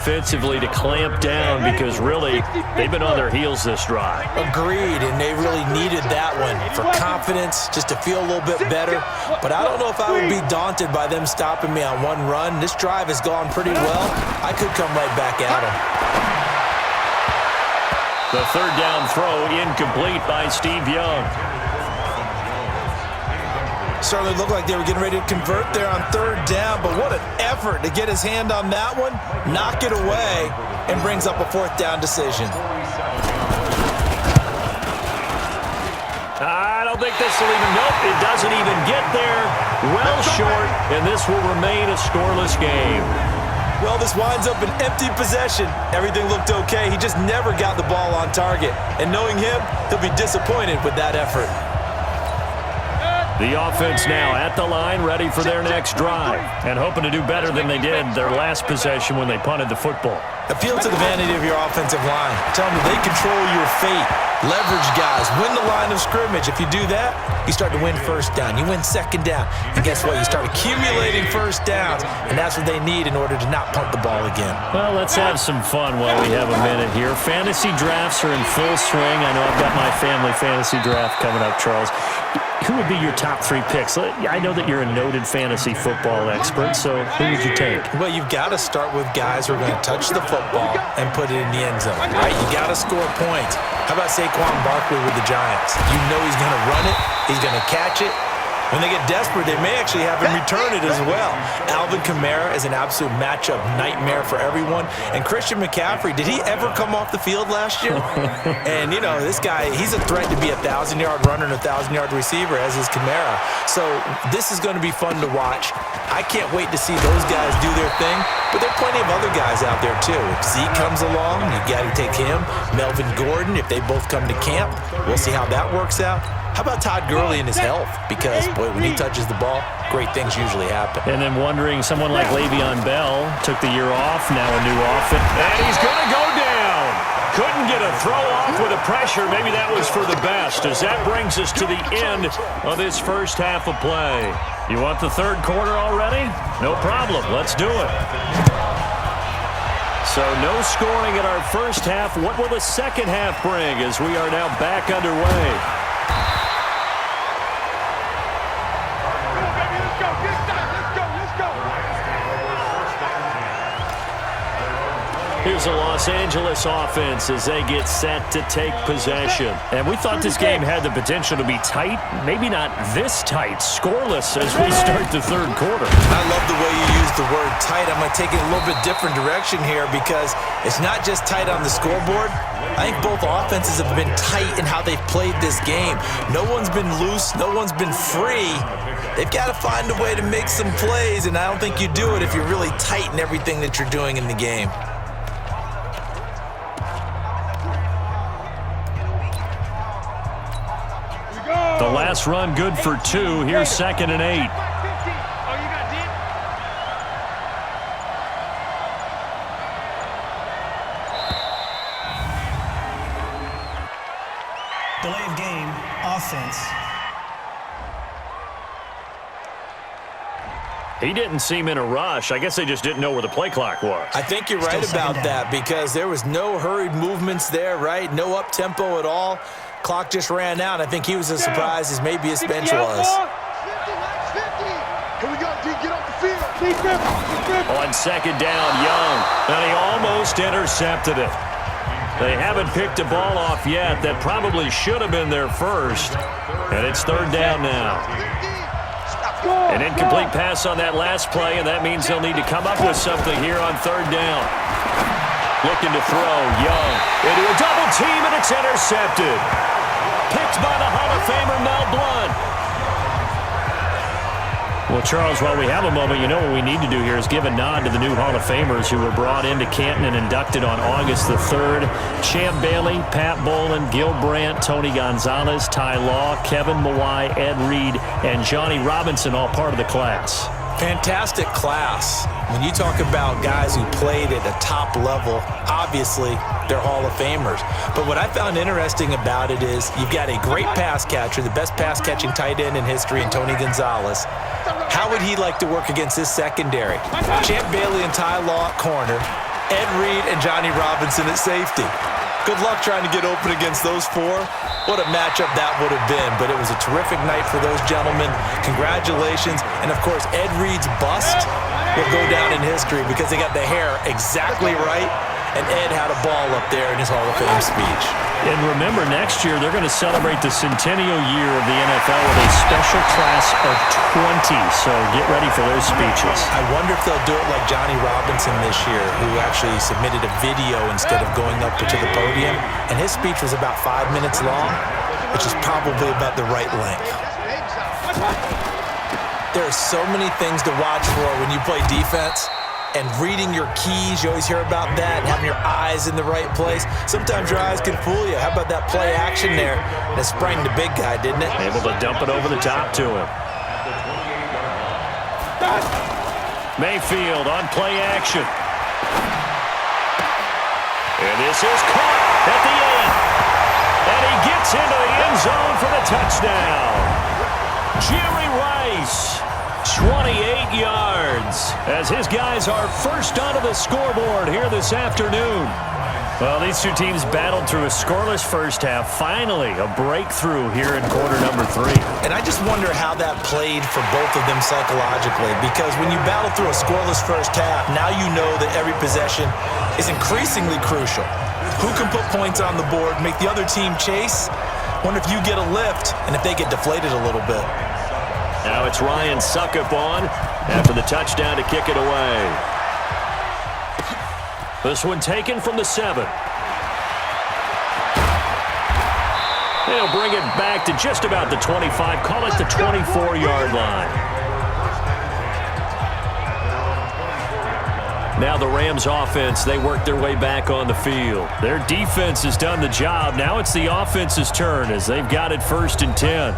Offensively to clamp down because really they've been on their heels this drive. Agreed, and they really needed that one for confidence, just to feel a little bit better. But I don't know if I would be daunted by them stopping me on one run. This drive has gone pretty well. I could come right back at them. The third down throw incomplete by Steve Young. Certainly looked like they were getting ready to convert there on third down, but what an effort to get his hand on that one, knock it away, and brings up a fourth down decision. I don't think this will even, nope, it doesn't even get there. Well short, and this will remain a scoreless game. Well, this winds up an empty possession. Everything looked okay. He just never got the ball on target. And knowing him, he'll be disappointed with that effort. The offense now at the line, ready for their next drive, and hoping to do better than they did their last possession when they punted the football. Appeal to the vanity of your offensive line. Tell them they control your fate. Leverage guys. Win the line of scrimmage. If you do that, you start to win first down. You win second down. And guess what? You start accumulating first downs, and that's what they need in order to not punt the ball again. Well, let's have some fun while we have a minute here. Fantasy drafts are in full swing. I know I've got my family fantasy draft coming up, Charles. Who would be your top 3 picks? I know that you're a noted fantasy football expert, so who would you take? Well, you've got to start with guys who are going to touch the football and put it in the end zone, right? You got to score points. How about Saquon Barkley with the Giants? You know he's going to run it. He's going to catch it. When they get desperate, they may actually have him return it as well. Alvin Kamara is an absolute matchup nightmare for everyone. And Christian McCaffrey, did he ever come off the field last year? And, you know, this guy, he's a threat to be a 1,000-yard runner and a 1,000-yard receiver, as is Kamara. So this is going to be fun to watch. I can't wait to see those guys do their thing. But there are plenty of other guys out there, too. If Zeke comes along, you got to take him. Melvin Gordon, if they both come to camp, we'll see how that works out. How about Todd Gurley and his health? Because, boy, when he touches the ball, great things usually happen. And then wondering, someone like Le'Veon Bell took the year off, now a new offense. And he's going to go down. Couldn't get a throw off with the pressure. Maybe that was for the best, as that brings us to the end of this first half of play. You want the third quarter already? No problem. Let's do it. So no scoring in our first half. What will the second half bring as we are now back underway? Here's a Los Angeles offense as they get set to take possession. And we thought this game had the potential to be tight, maybe not this tight, scoreless as we start the third quarter. I love the way you use the word tight. I'm going to take it a little bit different direction here because it's not just tight on the scoreboard. I think both offenses have been tight in how they've played this game. No one's been loose. No one's been free. They've got to find a way to make some plays, and I don't think you do it if you're really tight in everything that you're doing in the game. The last run good for 2. Here's 2nd and 8. Delay of game, offense. He didn't seem in a rush. I guess they just didn't know where the play clock was. I think you're right about that because there was no hurried movements there, right? No up-tempo at all. Clock just ran out. I think he was as surprised as maybe his bench was. On 2nd down, Young. And he almost intercepted it. They haven't picked a ball off yet. That probably should have been their first. And it's 3rd down now. An incomplete pass on that last play, and that means they'll need to come up with something here on 3rd down. Looking to throw, Young into a double team, and it's intercepted. Picked by the Hall of Famer Mel Blount. Well, Charles, while we have a moment, you know what we need to do here is give a nod to the new Hall of Famers who were brought into Canton and inducted on August the 3rd. Champ Bailey, Pat Bolin, Gil Brandt, Tony Gonzalez, Ty Law, Kevin Mawai, Ed Reed, and Johnny Robinson, all part of the class. Fantastic class. When you talk about guys who played at a top level, obviously they're Hall of Famers. But what I found interesting about it is you've got a great pass catcher, the best pass-catching tight end in history, in Tony Gonzalez. How would he like to work against this secondary? Champ Bailey and Ty Law at corner. Ed Reed and Johnny Robinson at safety. Good luck trying to get open against those four. What a matchup that would have been, but it was a terrific night for those gentlemen. Congratulations. And, of course, Ed Reed's bust will go down in history because they got the hair exactly right, and Ed had a ball up there in his Hall of Fame speech. And remember, next year they're going to celebrate the centennial year of the NFL with a special class of 20, so get ready for those speeches. I wonder if they'll do it like Johnny Robinson this year, who actually submitted a video instead of going up to the podium, and his speech was about 5 minutes long, which is probably about the right length. There are so many things to watch for when you play defense. And reading your keys, you always hear about that, and having your eyes in the right place. Sometimes your eyes can fool you. How about that play action there? That sprang the big guy, didn't it? Able to dump it over the top to him. Mayfield on play action. And this is caught at the 8. And he gets into the end zone for the touchdown. Jerry Rice. 28 yards as his guys are first onto the scoreboard here this afternoon. Well, these two teams battled through a scoreless first half. Finally, a breakthrough here in quarter number 3. And I just wonder how that played for both of them psychologically, because when you battle through a scoreless first half, now you know that every possession is increasingly crucial. Who can put points on the board, make the other team chase? Wonder if you get a lift and if they get deflated a little bit. Now it's Ryan Suckup on after the touchdown to kick it away. This one taken from the 7. They'll bring it back to just about the 25. Call it the 24-yard line. Now the Rams offense, they work their way back on the field. Their defense has done the job. Now it's the offense's turn as they've got it 1st and 10.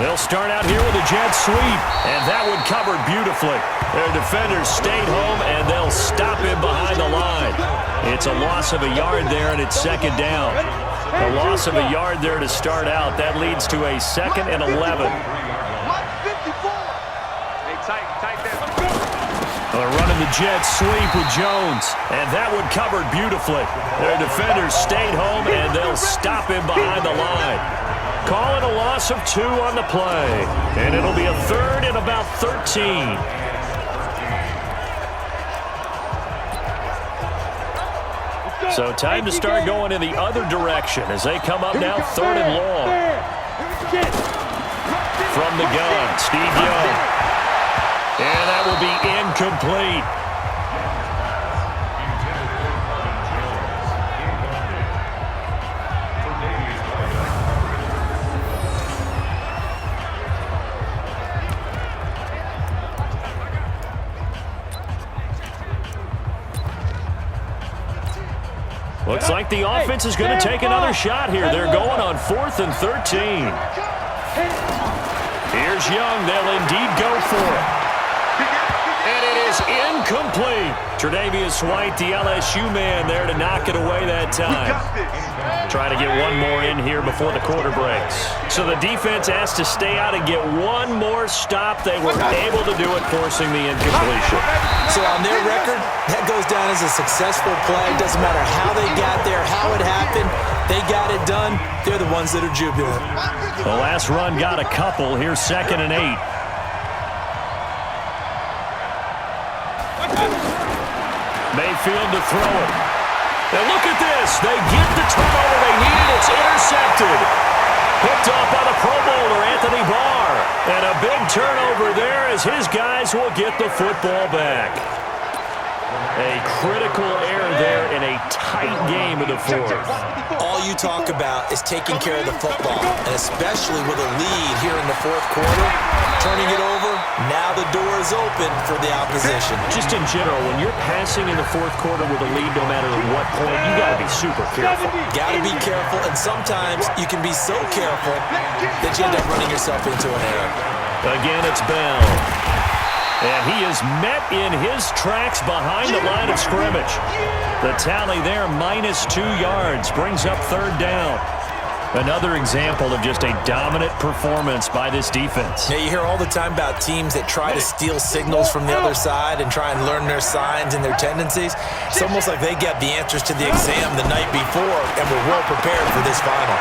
They'll start out here with a jet sweep, and that one covered beautifully. Their defenders stayed home, and they'll stop him behind the line. It's a loss of a yard there, and it's 2nd down. A loss of a yard there to start out. That leads to a 2nd and 11. They're running the jet sweep with Jones, and that one covered beautifully. Their defenders stayed home, and they'll stop him behind the line. Call it a loss of 2 on the play, and it'll be a 3rd and about 13. So time to start going in the other direction as they come up now 3rd and long. From the gun, Steve Young. And that will be incomplete. Looks like the offense is going to take another shot here. They're going on 4th and 13. Here's Young. They'll indeed go for it. And it is incomplete. Tre'Davious White, the LSU man, there to knock it away that time. Trying to get one more in here before the quarter breaks. So the defense has to stay out and get one more stop. They were able to do it, forcing the incompletion. So on their record, that goes down as a successful play. Doesn't matter how they got there, how it happened. They got it done. They're the ones that are jubilant. The last run got a couple. Here's 2nd and 8. Mayfield to throw it. And look at this. They get the turnover they needed. It's intercepted. Picked off by the Pro Bowler, Anthony Barr. And a big turnover there as his guys will get the football back. A critical error there in a tight game of the 4th. All you talk about is taking care of the football, and especially with a lead here in the 4th quarter, turning it over, now the door is open for the opposition. Just in general, when you're passing in the 4th quarter with a lead, no matter what point, you got to be super careful. Got to be careful, and sometimes you can be so careful that you end up running yourself into an error. Again, it's Bell. And he is met in his tracks behind the line of scrimmage. The tally there, -2 yards, brings up third down. Another example of just a dominant performance by this defense. Yeah, you hear all the time about teams that try to steal signals from the other side and try and learn their signs and their tendencies. It's almost like they got the answers to the exam the night before and were well prepared for this final.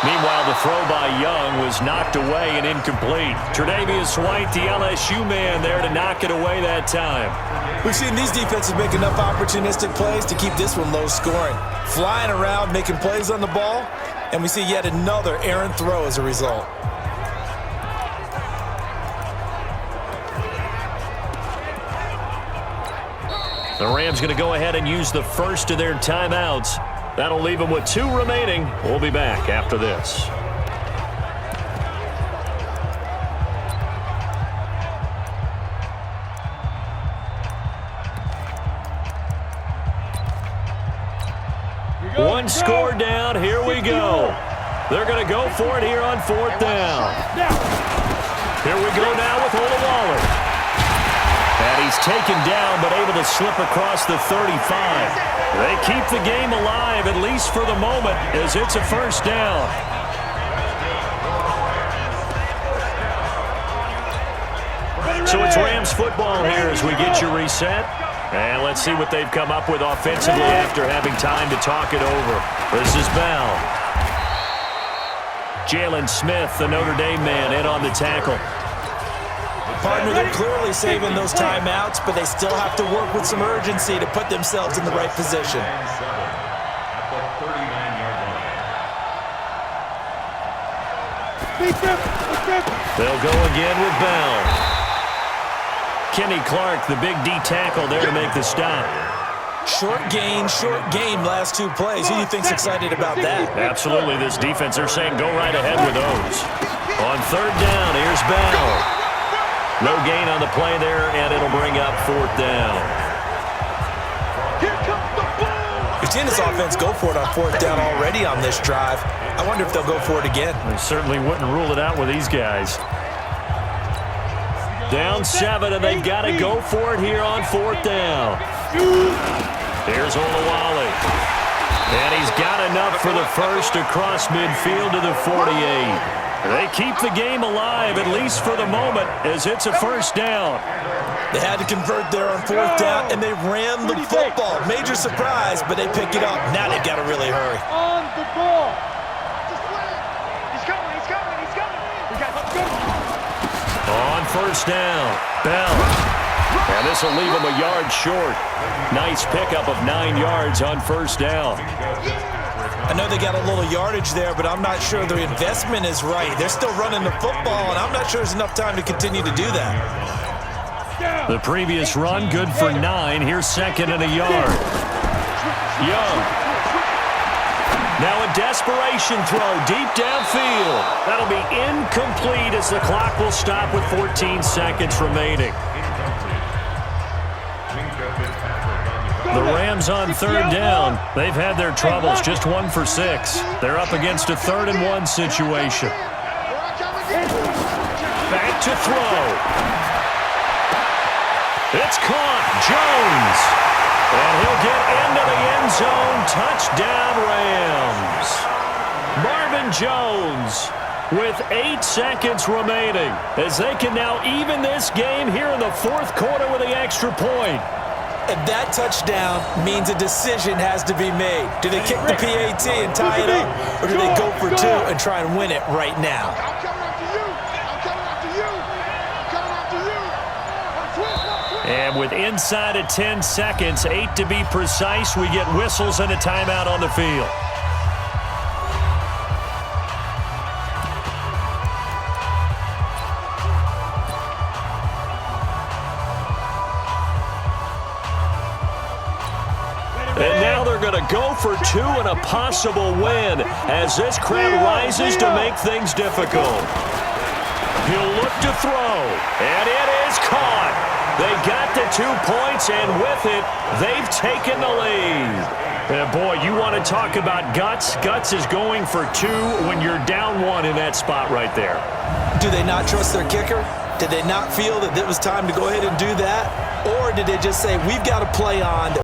Meanwhile, the throw by Young was knocked away and incomplete. Tre'Davious White, the LSU man, there to knock it away that time. We've seen these defenses make enough opportunistic plays to keep this one low scoring. Flying around, making plays on the ball, and we see yet another errant throw as a result. The Rams going to go ahead and use the first of their timeouts. That'll leave them with 2 remaining. We'll be back after this. One score down. Here we go. They're going to go for it here on 4th down. Here we go now with Olawale. And he's taken down but able to slip across the 35. They keep the game alive, at least for the moment, as it's a first down. So it's Rams football here as we get you reset. And let's see what they've come up with offensively after having time to talk it over. This is Bell. Jalen Smith, the Notre Dame man, in on the tackle. Partner, they're clearly saving those timeouts, but they still have to work with some urgency to put themselves in the right position. They'll go again with Bell. Kenny Clark, the big D tackle there to make the stop. Short game last 2 plays. Who do you think's excited about that? Absolutely, this defense, they're saying go right ahead with those. On 3rd down, here's Bell. No gain on the play there, and it'll bring up 4th down. You've seen this offense go for it on 4th down already on this drive. I wonder if they'll go for it again. They certainly wouldn't rule it out with these guys. Down 7, and they've got to go for it here on 4th down. Here's Olawale. And he's got enough for the first across midfield to the 48. They keep the game alive, at least for the moment, as it's a first down. They had to convert there on 4th down, and they ran the football. Major surprise, but they pick it up. Now they've got to really hurry. On the ball. He's coming. We got to go. On 1st down, Bell. And this will leave him a yard short. Nice pickup of 9 yards on 1st down. I know they got a little yardage there, but I'm not sure the investment is right. They're still running the football, and I'm not sure there's enough time to continue to do that. The previous run, good for 9. Here's 2nd and a yard. Young. Now a desperation throw deep downfield. That'll be incomplete as the clock will stop with 14 seconds remaining. The Rams on 3rd down. They've had their troubles, just 1 for 6. They're up against a 3rd and 1 situation. Back to throw. It's caught. Jones. And he'll get into the end zone. Touchdown, Rams. Marvin Jones with 8 seconds remaining as they can now even this game here in the 4th quarter with the extra point. And that touchdown means a decision has to be made. Do they kick the PAT and tie it up, or do they go for 2 and try and win it right now? I'm coming after you. And with inside of 10 seconds, 8 to be precise, we get whistles and a timeout on the field. And now they're going to go for 2 and a possible win as this crowd rises to make things difficult. He'll look to throw, and it is caught. They got the 2 points, and with it, they've taken the lead. And boy, you want to talk about guts. Guts is going for 2 when you're down 1 in that spot right there. Do they not trust their kicker? Did they not feel that it was time to go ahead and do that? Or did they just say, we've got to play on